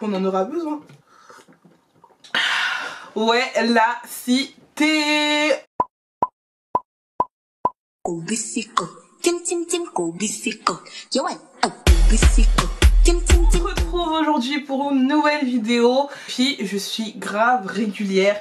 On en aura besoin. Ouais, la cité. On se retrouve aujourd'hui pour une nouvelle vidéo. Puis je suis grave régulière.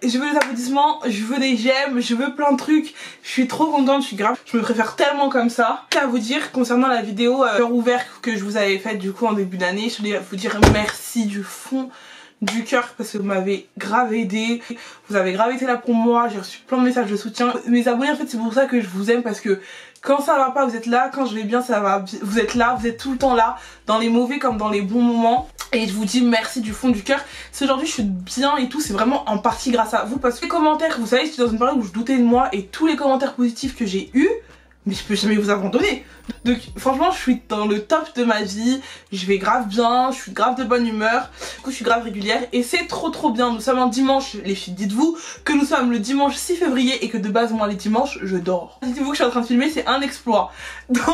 Je veux des applaudissements, je veux des j'aime, je veux plein de trucs. Je suis trop contente, je suis grave. Je me préfère tellement comme ça. À vous dire concernant la vidéo cœur ouvert que je vous avais faite du coup en début d'année, je voulais vous dire merci du fond du cœur parce que vous m'avez grave aidé, vous avez grave été là pour moi, j'ai reçu plein de messages de soutien. Mes abonnés en fait c'est pour ça que je vous aime, parce que quand ça va pas vous êtes là, quand je vais bien ça va, vous êtes là, vous êtes tout le temps là, dans les mauvais comme dans les bons moments. Et je vous dis merci du fond du cœur. Si aujourd'hui je suis bien et tout, c'est vraiment en partie grâce à vous, parce que les commentaires, vous savez, j'étais dans une période où je doutais de moi et tous les commentaires positifs que j'ai eus, mais je peux jamais vous abandonner. Donc franchement je suis dans le top de ma vie, je vais grave bien, je suis grave de bonne humeur, du coup je suis grave régulière et c'est trop bien. Nous sommes un dimanche les filles, dites-vous que nous sommes le dimanche 6 février et que de base moi les dimanches je dors. Dites-vous que je suis en train de filmer, c'est un exploit. Donc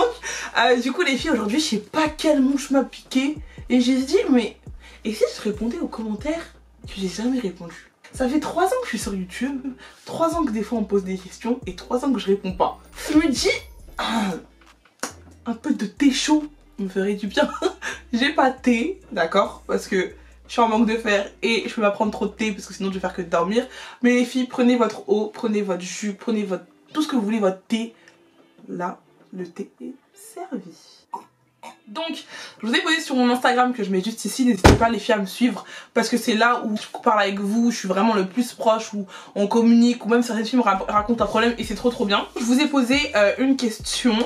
du coup les filles, aujourd'hui je sais pas quelle mouche m'a piqué et j'ai dit mais et si je répondais aux commentaires que j'ai jamais répondu. Ça fait 3 ans que je suis sur YouTube, 3 ans que des fois on me pose des questions et 3 ans que je réponds pas. Je me dis, un peu de thé chaud me ferait du bien. J'ai pas de thé, d'accord, parce que je suis en manque de fer et je peux pas prendre trop de thé parce que sinon je vais faire que de dormir. Mais les filles, prenez votre eau, prenez votre jus, prenez votre tout ce que vous voulez, votre thé. Là, le thé est servi. Donc, je vous ai posé sur mon Instagram que je mets juste ici, n'hésitez pas les filles à me suivre parce que c'est là où je parle avec vous, je suis vraiment le plus proche, où on communique, ou même certaines filles me racontent un problème et c'est trop bien. Je vous ai posé une question,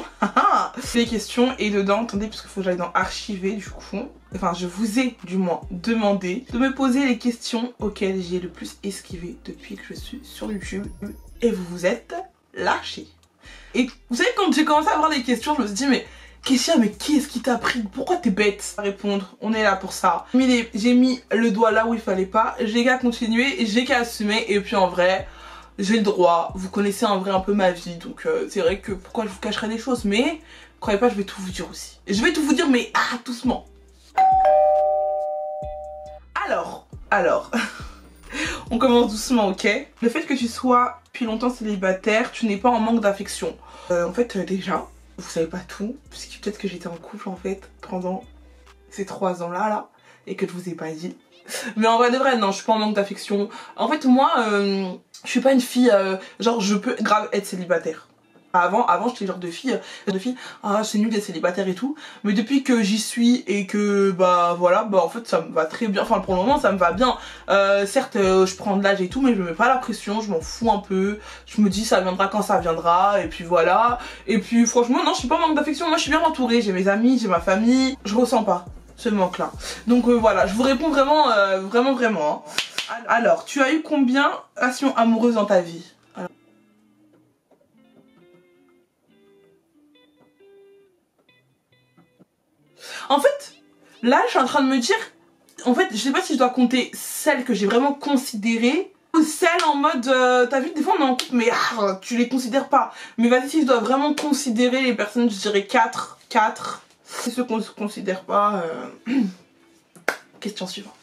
les questions et dedans, attendez parce qu'il faut que j'aille dans archiver du coup, enfin je vous ai du moins demandé de me poser les questions auxquelles j'ai le plus esquivé depuis que je suis sur YouTube et vous vous êtes lâchés. Et vous savez quand j'ai commencé à avoir des questions, je me suis dit mais Kessia, mais qu'est-ce qui t'a pris? Pourquoi t'es bête à répondre? On est là pour ça. J'ai mis le doigt là où il fallait pas. J'ai qu'à continuer, j'ai qu'à assumer. Et puis en vrai, j'ai le droit. Vous connaissez en vrai un peu ma vie. Donc c'est vrai que pourquoi je vous cacherais des choses. Mais croyez pas, je vais tout vous dire aussi. Je vais tout vous dire, mais doucement. Alors. On commence doucement, ok? Le fait que tu sois depuis longtemps célibataire, tu n'es pas en manque d'affection. En fait, déjà... Vous savez pas tout, puisque peut-être que j'étais en couple en fait pendant ces 3 ans là et que je vous ai pas dit. Mais en vrai de vrai, non, je suis pas en manque d'affection. En fait moi, je suis pas une fille, genre je peux grave être célibataire. Avant j'étais le genre de fille, c'est nul d'être célibataire et tout. Mais depuis que j'y suis et que bah voilà, bah en fait ça me va très bien. Enfin pour le moment ça me va bien. Certes je prends de l'âge et tout, mais je me mets pas la pression, je m'en fous un peu. Je me dis ça viendra quand ça viendra et puis voilà. Et puis franchement non, je suis pas en manque d'affection, moi je suis bien entourée, j'ai mes amis, j'ai ma famille. Je ressens pas ce manque là. Donc voilà, je vous réponds vraiment, vraiment. Hein. Alors, tu as eu combien de relations amoureuses dans ta vie? En fait, là je suis en train de me dire, en fait je sais pas si je dois compter celles que j'ai vraiment considérées ou celles en mode, t'as vu des fois on est en couple mais tu les considères pas. Mais vas-y, si je dois vraiment considérer les personnes, je dirais 4. C'est ceux qu'on ne considère pas. Question suivante.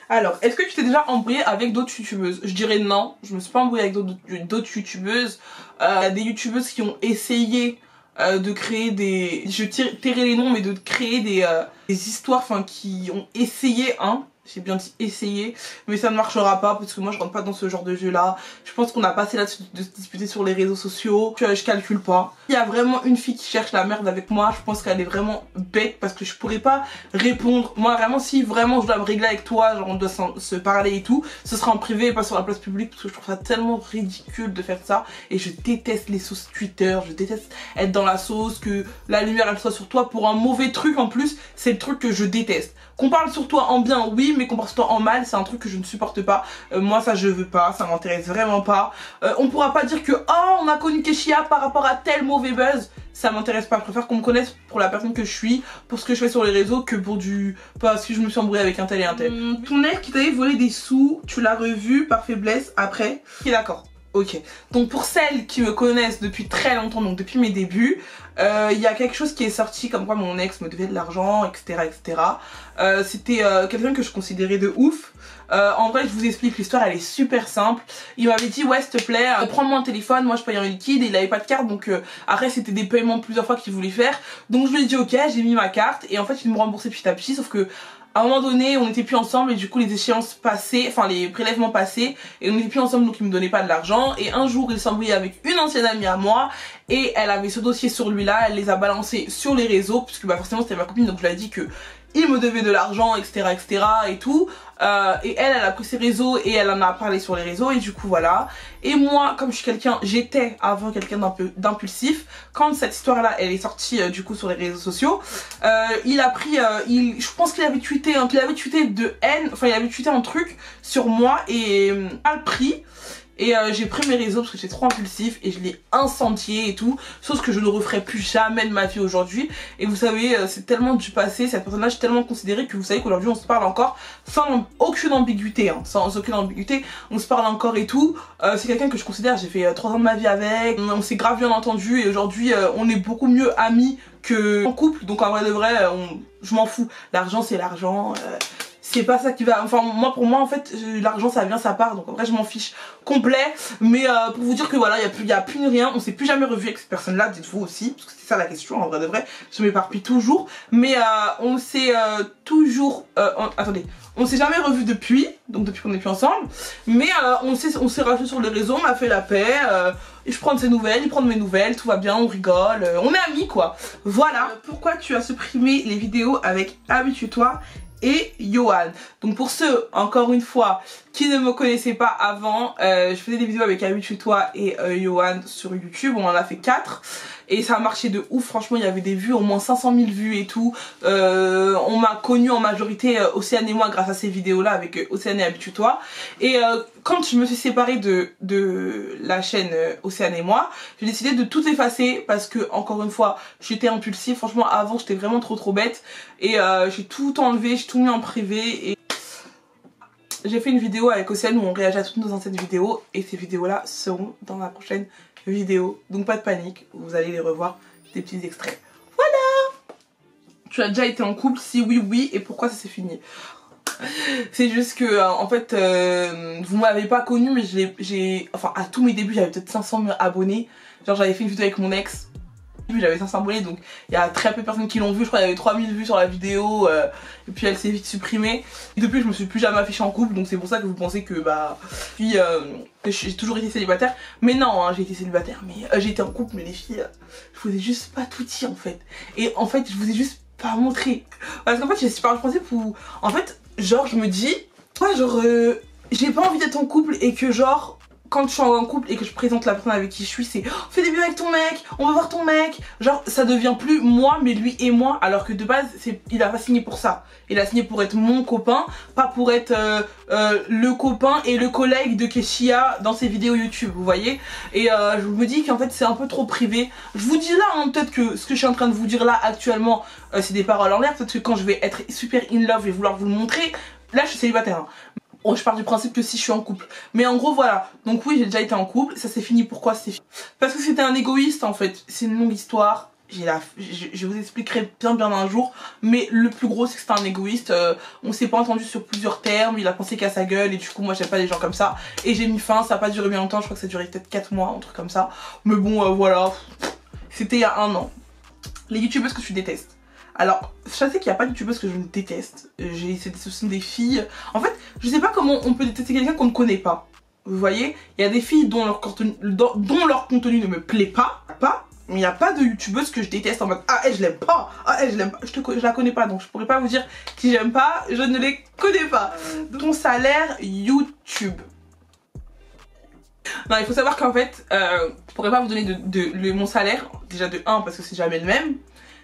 Alors, est-ce que tu t'es déjà embrouillé avec d'autres youtubeuses? Je dirais non, je me suis pas embrouillée avec d'autres youtubeuses. Des youtubeuses qui ont essayé de créer des... Je tairai les noms, mais de créer des histoires, enfin qui ont essayé, hein. J'ai bien dit essayer, mais ça ne marchera pas parce que moi je rentre pas dans ce genre de jeu là. Je pense qu'on a passé là-dessus de se disputer sur les réseaux sociaux. Je calcule pas. Il y a vraiment une fille qui cherche la merde avec moi. Je pense qu'elle est vraiment bête parce que je pourrais pas répondre. Moi vraiment si vraiment je dois me régler avec toi, genre on doit se parler et tout, ce sera en privé et pas sur la place publique parce que je trouve ça tellement ridicule de faire ça. Et je déteste les sauces Twitter, je déteste être dans la sauce, que la lumière elle soit sur toi pour un mauvais truc en plus. C'est le truc que je déteste. Qu'on parle sur toi en bien, oui, mais qu'on parle sur toi en mal, c'est un truc que je ne supporte pas. Moi, ça, je veux pas, ça m'intéresse vraiment pas. On pourra pas dire que, oh, on a connu Kessia par rapport à tel mauvais buzz. Ça m'intéresse pas. Je préfère qu'on me connaisse pour la personne que je suis, pour ce que je fais sur les réseaux, que pour parce que je me suis embrouillée avec un tel et un tel. Ton ex qui t'avait volé des sous, tu l'as revu par faiblesse après. Ok, d'accord. Ok, donc pour celles qui me connaissent depuis très longtemps, donc depuis mes débuts, il y a quelque chose qui est sorti comme quoi mon ex me devait de l'argent, etc. etc. C'était quelqu'un que je considérais de ouf. En vrai je vous explique, l'histoire elle est super simple. Il m'avait dit ouais s'il te plaît prends-moi un téléphone, moi je paye en liquide, et il avait pas de carte, donc après c'était des paiements plusieurs fois qu'il voulait faire, donc je lui ai dit ok, j'ai mis ma carte et en fait il me remboursait petit à petit, sauf que à un moment donné on n'était plus ensemble et du coup les échéances passaient, enfin les prélèvements passaient et on n'était plus ensemble, donc il me donnait pas de l'argent. Et un jour il s'est embrouillé avec une ancienne amie à moi et elle avait ce dossier sur lui là, elle les a balancés sur les réseaux puisque bah forcément c'était ma copine, donc je lui ai dit que il me devait de l'argent, etc., etc. et tout. Et elle a pris ses réseaux et elle en a parlé sur les réseaux, et du coup voilà. Et moi, comme je suis j'étais avant quelqu'un d'impulsif, quand cette histoire là elle est sortie du coup sur les réseaux sociaux, il a pris, je pense qu'il avait tweeté, de haine, enfin il avait tweeté un truc sur moi et a le pris. Et j'ai pris mes réseaux parce que j'étais trop impulsif et je l'ai incendié et tout, chose que je ne referai plus jamais de ma vie aujourd'hui. Et vous savez, c'est tellement du passé, cette personne là j'ai tellement considéré que vous savez qu'aujourd'hui on se parle encore sans aucune ambiguïté, hein, sans aucune ambiguïté, on se parle encore et tout. C'est quelqu'un que je considère, j'ai fait 3 ans de ma vie avec, on s'est grave bien entendu et aujourd'hui on est beaucoup mieux amis que en couple, donc en vrai de vrai je m'en fous, l'argent c'est l'argent. C'est pas ça qui va, enfin moi pour moi en fait l'argent ça vient ça part, donc en vrai je m'en fiche complet. Mais pour vous dire que voilà, il y a plus ni rien, on s'est plus jamais revu avec cette personne là, dites-vous aussi, parce que c'est ça la question en vrai de vrai, je m'éparpille toujours. Mais on s'est toujours, attendez, on s'est jamais revu depuis, donc depuis qu'on n'est plus ensemble. Mais on s'est rajouté sur les réseaux, on a fait la paix, et je prends de ses nouvelles, il prend de mes nouvelles, tout va bien, on rigole, on est amis quoi. Voilà. Pourquoi tu as supprimé les vidéos avec Habitue-toi et Yohan? Donc pour ceux, encore une fois, qui ne me connaissaient pas avant, je faisais des vidéos avec Habitue-toi et Yohan sur YouTube, on en a fait 4 et ça a marché de ouf, franchement il y avait des vues, au moins 500 000 vues et tout. On m'a connu en majorité Océane et moi grâce à ces vidéos là avec Océane et Habitue-toi. Et quand je me suis séparée de la chaîne Océane et moi, j'ai décidé de tout effacer parce que encore une fois j'étais impulsive, franchement avant j'étais vraiment trop bête et j'ai tout enlevé, j'ai tout mis en privé. Et j'ai fait une vidéo avec Océane où on réagit à toutes nos anciennes vidéos et ces vidéos là seront dans la prochaine vidéo, donc pas de panique, vous allez les revoir, des petits extraits. Voilà. Tu as déjà été en couple? Si oui, oui, et pourquoi ça s'est fini? C'est juste que en fait vous m'avez pas connu, mais j'ai enfin à tous mes débuts j'avais peut-être 500 000 abonnés, genre j'avais fait une vidéo avec mon ex, j'avais 500 abonnés, donc il y a très peu de personnes qui l'ont vu, je crois qu'il y avait 3000 vues sur la vidéo, et puis elle s'est vite supprimée. Et depuis je me suis plus jamais affichée en couple, donc c'est pour ça que vous pensez que bah puis que j'ai toujours été célibataire. Mais non, hein, j'ai été célibataire, mais j'ai été en couple, mais les filles, je vous ai juste pas tout dit en fait. Et en fait je vous ai juste pas montré, parce qu'en fait j'ai super le principe où en fait genre je me dis ouais genre j'ai pas envie d'être en couple, et que genre quand je suis en couple et que je présente la personne avec qui je suis, c'est oh, fais des vidéos avec ton mec, on va voir ton mec, genre ça devient plus moi mais lui et moi, alors que de base il a pas signé pour ça, il a signé pour être mon copain, pas pour être le copain et le collègue de Keshia dans ses vidéos YouTube, vous voyez. Et je me dis qu'en fait c'est un peu trop privé. Je vous dis là hein, peut-être que ce que je suis en train de vous dire là actuellement c'est des paroles en l'air, peut-être que quand je vais être super in love et vouloir vous le montrer, là je suis célibataire hein. Bon, je pars du principe que si je suis en couple. Mais en gros voilà, donc oui j'ai déjà été en couple, ça s'est fini. Pourquoi c'est fini? Parce que c'était un égoïste en fait, c'est une longue histoire, je vous expliquerai bien un jour. Mais le plus gros c'est que c'était un égoïste, on s'est pas entendu sur plusieurs termes, il a pensé qu'à sa gueule et du coup moi j'aime pas les gens comme ça. Et j'ai mis fin, ça a pas duré bien longtemps, je crois que ça a duré peut-être 4 mois, un truc comme ça. Mais bon voilà, c'était il y a 1 an. Les youtubeuses que tu détestes. Alors, je sais qu'il n'y a pas de youtubeuses que je déteste. Ce sont des filles. En fait, je sais pas comment on peut détester quelqu'un qu'on ne connaît pas. Vous voyez, il y a des filles dont leur contenu ne me plaît pas. Mais il n'y a pas de youtubeuse que je déteste en mode ah elle je l'aime pas, ah elle je l'aime pas, je la connais pas, donc je pourrais pas vous dire qui j'aime pas, je ne les connais pas. Ton salaire YouTube. Non, il faut savoir qu'en fait, je pourrais pas vous donner mon salaire, déjà de 1 parce que c'est jamais le même.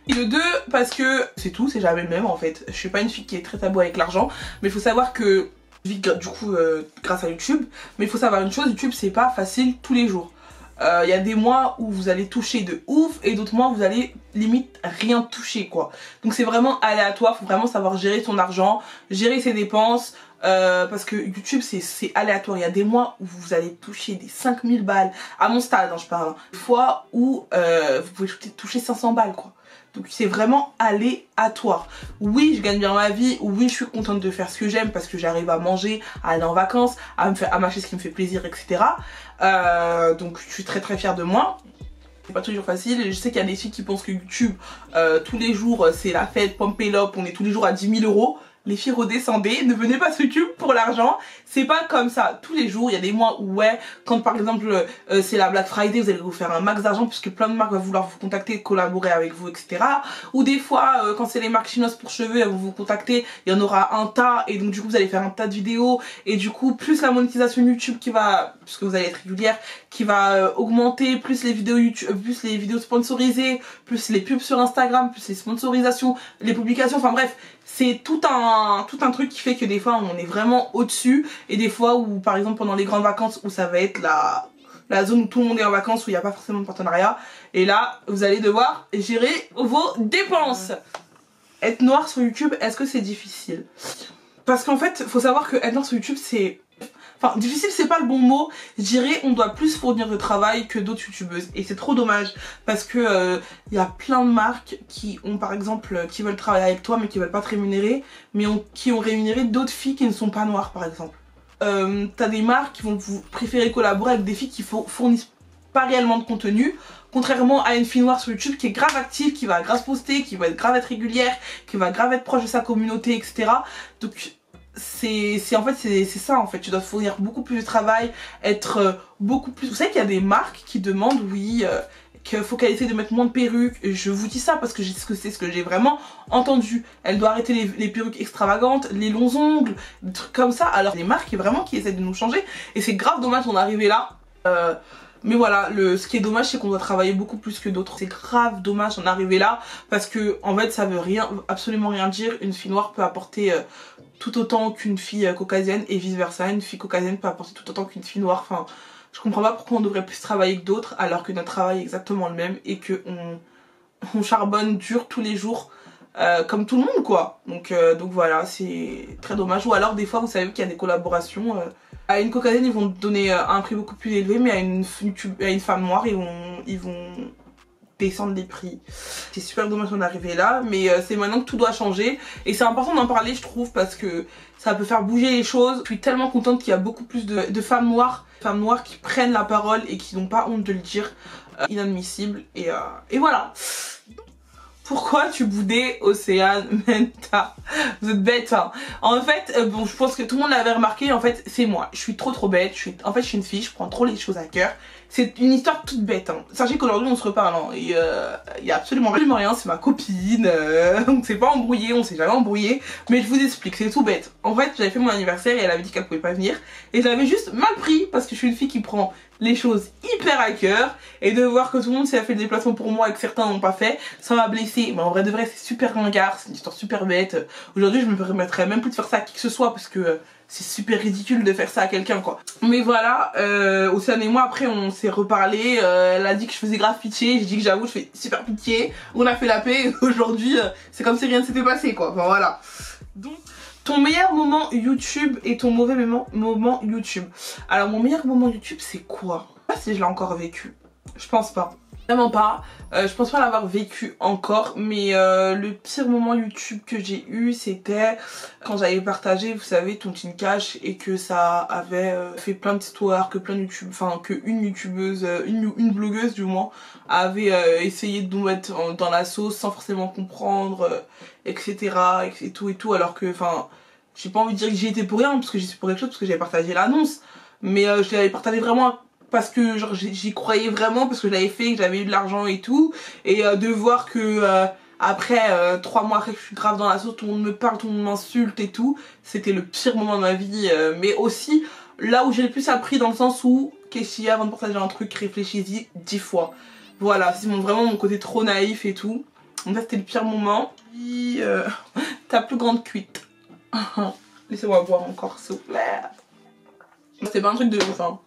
Et de 2 parce que c'est tout, c'est jamais le même en fait. Je suis pas une fille qui est très tabou avec l'argent, mais il faut savoir que je vis du coup grâce à YouTube. Mais il faut savoir une chose, YouTube c'est pas facile tous les jours. Il y a des mois où vous allez toucher de ouf et d'autres mois où vous allez limite rien toucher quoi. Donc c'est vraiment aléatoire, faut vraiment savoir gérer son argent, gérer ses dépenses. parce que YouTube c'est aléatoire. Il y a des mois où vous allez toucher des 5000 balles, à mon stade hein, je parle, des fois où vous pouvez toucher 500 balles quoi. Donc c'est vraiment aléatoire. Oui, je gagne bien ma vie, oui, je suis contente de faire ce que j'aime parce que j'arrive à manger, à aller en vacances, à m'acheter ce qui me fait plaisir, etc. Donc je suis très très fière de moi. C'est pas toujours facile, je sais qu'il y a des filles qui pensent que YouTube, tous les jours c'est la fête, pump it up, on est tous les jours à 10 000 euros. Les filles, redescendez, ne venez pas sur YouTube pour l'argent, c'est pas comme ça. Tous les jours, il y a des mois où ouais, quand par exemple c'est la Black Friday, vous allez vous faire un max d'argent puisque plein de marques vont vouloir vous contacter, collaborer avec vous, etc. Ou des fois, quand c'est les marques chinoises pour cheveux, elles vont vous contacter, il y en aura un tas et donc du coup vous allez faire un tas de vidéos et du coup plus la monétisation YouTube qui va, puisque vous allez être régulière, qui va augmenter, plus les vidéos YouTube, plus les vidéos sponsorisées, plus les pubs sur Instagram, plus les sponsorisations, les publications, enfin bref. C'est tout un truc qui fait que des fois on est vraiment au-dessus et des fois où par exemple pendant les grandes vacances où ça va être la zone où tout le monde est en vacances où il n'y a pas forcément de partenariat et là vous allez devoir gérer vos dépenses. Être noir sur YouTube, est-ce que c'est difficile? Parce qu'en fait faut savoir que être noir sur YouTube c'est... Enfin, difficile c'est pas le bon mot, je dirais on doit plus fournir de travail que d'autres youtubeuses et c'est trop dommage parce que y a plein de marques qui ont par exemple, qui veulent travailler avec toi mais qui veulent pas te rémunérer, mais qui ont rémunéré d'autres filles qui ne sont pas noires par exemple. T'as des marques qui vont vous préférer collaborer avec des filles qui fournissent pas réellement de contenu, contrairement à une fille noire sur YouTube qui est grave active, qui va grave poster, qui va grave être régulière, qui va grave être proche de sa communauté, etc. Donc c'est ça en fait, tu dois fournir beaucoup plus de travail, être beaucoup plus... Vous savez qu'il y a des marques qui demandent, oui, qu'il faut qu'elle essaie de mettre moins de perruques. Je vous dis ça parce que c'est ce que j'ai vraiment entendu. Elle doit arrêter les perruques extravagantes, les longs ongles, des trucs comme ça. Alors les marques vraiment qui essaient de nous changer et c'est grave dommage d'en arriver là. Mais voilà, ce qui est dommage c'est qu'on doit travailler beaucoup plus que d'autres. C'est grave dommage d'en arriver là parce que en fait ça veut absolument rien dire. Une fille noire peut apporter tout autant qu'une fille caucasienne et vice versa. Une fille caucasienne peut apporter tout autant qu'une fille noire. Enfin, je comprends pas pourquoi on devrait plus travailler que d'autres alors que notre travail est exactement le même et que on charbonne dur tous les jours comme tout le monde quoi. Donc voilà, c'est très dommage. Ou alors des fois vous savez qu'il y a des collaborations. À une caucasienne ils vont donner un prix beaucoup plus élevé mais à une femme noire ils vont descendre les prix. C'est super dommage d'en arriver là mais c'est maintenant que tout doit changer et c'est important d'en parler je trouve parce que ça peut faire bouger les choses. Je suis tellement contente qu'il y a beaucoup plus de femmes noires qui prennent la parole et qui n'ont pas honte de le dire. Inadmissible et voilà. Pourquoi tu boudais Océane Menta? Vous êtes bête hein. En fait, bon je pense que tout le monde l'avait remarqué, en fait c'est moi. Je suis trop bête, en fait je suis une fille, je prends trop les choses à cœur. C'est une histoire toute bête hein. Sachez qu'aujourd'hui on se reparle hein. Et y a absolument rien, c'est ma copine, on s'est pas embrouillé, on s'est jamais embrouillé. Mais je vous explique, c'est tout bête. En fait j'avais fait mon anniversaire et elle avait dit qu'elle pouvait pas venir. Et je l'avais juste mal pris parce que je suis une fille qui prend les choses hyper à cœur. Et de voir que tout le monde s'est fait le déplacement pour moi et que certains n'ont pas fait, ça m'a blessée. Mais en vrai de vrai c'est super ringard, c'est une histoire super bête. Aujourd'hui je me permettrais même plus de faire ça à qui que ce soit parce que c'est super ridicule de faire ça à quelqu'un quoi. Mais voilà, Océane et moi après on s'est reparlé, elle a dit que je faisais grave pitié, j'ai dit que j'avoue je fais super pitié, on a fait la paix et aujourd'hui c'est comme si rien ne s'était passé quoi, enfin voilà. Donc ton meilleur moment YouTube et ton mauvais moment YouTube. Alors mon meilleur moment YouTube c'est quoi? Je sais pas si je l'ai encore vécu, je pense pas. Vraiment pas, je pense pas l'avoir vécu encore mais le pire moment YouTube que j'ai eu c'était quand j'avais partagé vous savez ton team cash et que ça avait fait plein d'histoires, que plein de YouTube, enfin que une youtubeuse, une blogueuse du moins avait essayé de nous mettre dans la sauce sans forcément comprendre etc et tout alors que enfin j'ai pas envie de dire que j'y étais pour rien parce que j'y suis pour quelque chose parce que j'avais partagé l'annonce mais je l'avais partagé vraiment parce que genre j'y croyais vraiment parce que je l'avais fait, que j'avais eu de l'argent et tout et de voir que après 3 mois après que je suis grave dans la sauce, tout le monde me parle, tout le monde m'insulte et tout, c'était le pire moment de ma vie mais aussi là où j'ai le plus appris dans le sens où qu'est-ce qu'il y a avant de partager un truc, réfléchis-y 10 fois. Voilà, c'est vraiment mon côté trop naïf et tout. Donc ça c'était le pire moment. Puis ta plus grande cuite. Laissez-moi boire encore s'il vous plaît. C'était pas un truc de ouf hein.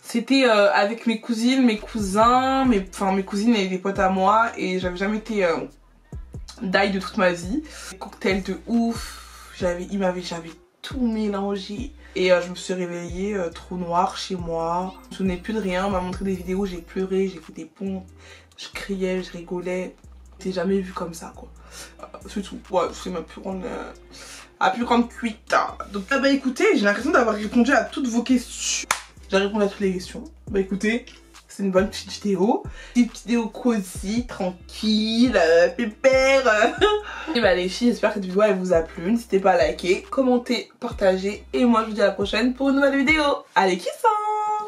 C'était avec mes cousines, mes cousins, mes cousines et des potes à moi et j'avais jamais été die de toute ma vie. Des cocktails de ouf, j'avais tout mélangé. Et je me suis réveillée trou noir chez moi. Je me souvenais plus de rien, on m'a montré des vidéos, j'ai pleuré, j'ai fait des pompes, je criais, je rigolais. J'ai jamais vu comme ça quoi. C'est tout. Ouais, c'est ma plus grande cuite. Donc bah écoutez, j'ai l'impression d'avoir répondu à toutes vos questions. J'ai répondu à toutes les questions. Bah écoutez, c'est une bonne petite vidéo. Une petite vidéo cosy, tranquille, pépère. Et bah les filles, j'espère que cette vidéo elle vous a plu. N'hésitez pas à liker, commenter, partager. Et moi je vous dis à la prochaine pour une nouvelle vidéo. Allez, kiss hein.